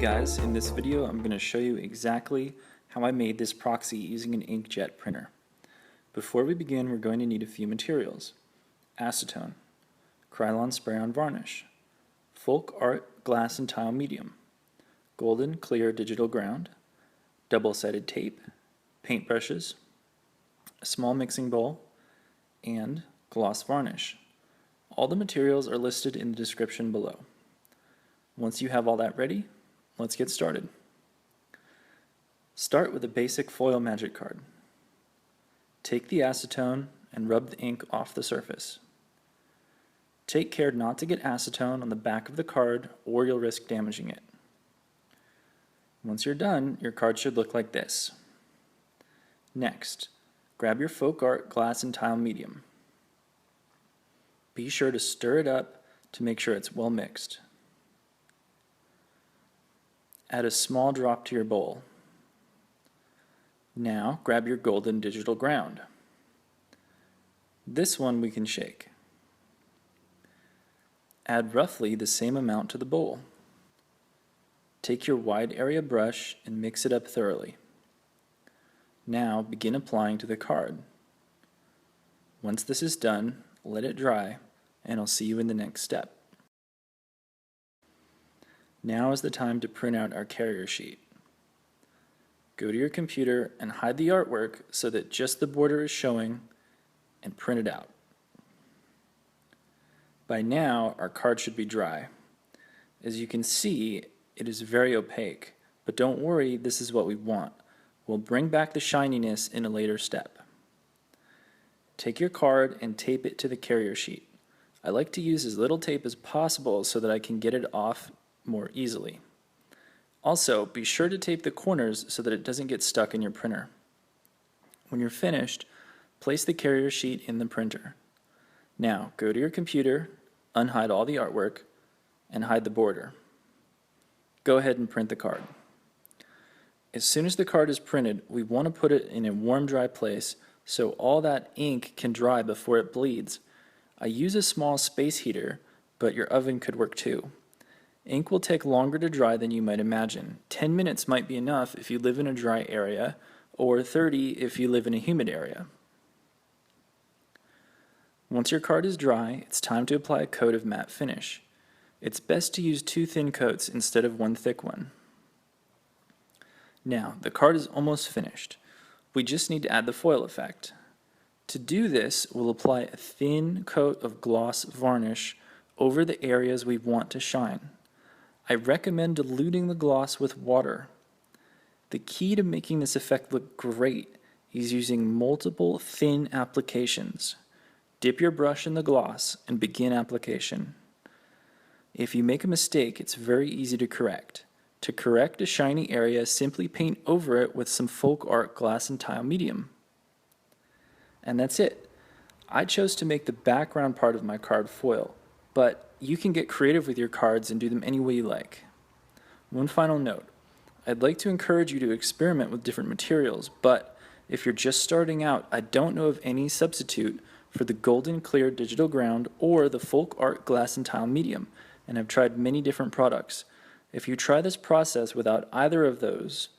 guys, in this video I'm going to show you exactly how I made this proxy using an inkjet printer. Before we begin, we're going to need a few materials: acetone, Krylong spray on varnish, FolkArt glass and tile medium, golden clear digital ground, double-sided tape, paintbrushes, a small mixing bowl, and gloss varnish. All the materials are listed in the description below. Once you have all that ready, let's get started. Start with a basic foil magic card. Take the acetone and rub the ink off the surface. Take care not to get acetone on the back of the card or you'll risk damaging it. Once you're done, your card should look like this. Next, grab your FolkArt glass and tile medium. Be sure to stir it up to make sure it's well mixed. Add a small drop to your bowl. Now grab your golden digital ground. This one we can shake. Add roughly the same amount to the bowl. Take your wide area brush and mix it up thoroughly. Now begin applying to the card. Once this is done, let it dry, and I'll see you in the next step. Now is the time to print out our carrier sheet. Go to your computer and hide the artwork so that just the border is showing, and print it out. By now, our card should be dry. As you can see, it is very opaque, but don't worry, this is what we want. We'll bring back the shininess in a later step. Take your card and tape it to the carrier sheet. I like to use as little tape as possible so that I can get it off more easily. Also, be sure to tape the corners so that it doesn't get stuck in your printer. When you're finished, place the carrier sheet in the printer. Now, go to your computer, unhide all the artwork, and hide the border. Go ahead and print the card. As soon as the card is printed, we want to put it in a warm, dry place so all that ink can dry before it bleeds. I use a small space heater, but your oven could work too. Ink will take longer to dry than you might imagine. 10 minutes might be enough if you live in a dry area, or 30 if you live in a humid area. Once your card is dry, it's time to apply a coat of matte finish. It's best to use 2 thin coats instead of 1 thick one. Now, the card is almost finished. We just need to add the foil effect. To do this, we'll apply a thin coat of gloss varnish over the areas we want to shine. I recommend diluting the gloss with water. The key to making this effect look great is using multiple thin applications. Dip your brush in the gloss and begin application. If you make a mistake, it's very easy to correct. To correct a shiny area, simply paint over it with some FolkArt glass and tile medium. And that's it. I chose to make the background part of my card foil, but you can get creative with your cards and do them any way you like. One final note. I'd like to encourage you to experiment with different materials, but if you're just starting out, I don't know of any substitute for the golden clear digital ground or the FolkArt glass and tile medium, and I've tried many different products. If you try this process without either of those,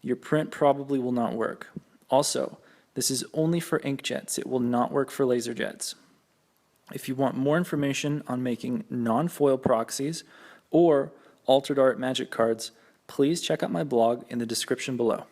your print probably will not work. Also, this is only for inkjets. It will not work for laser jets. If you want more information on making non-foil proxies or altered art magic cards, please check out my blog in the description below.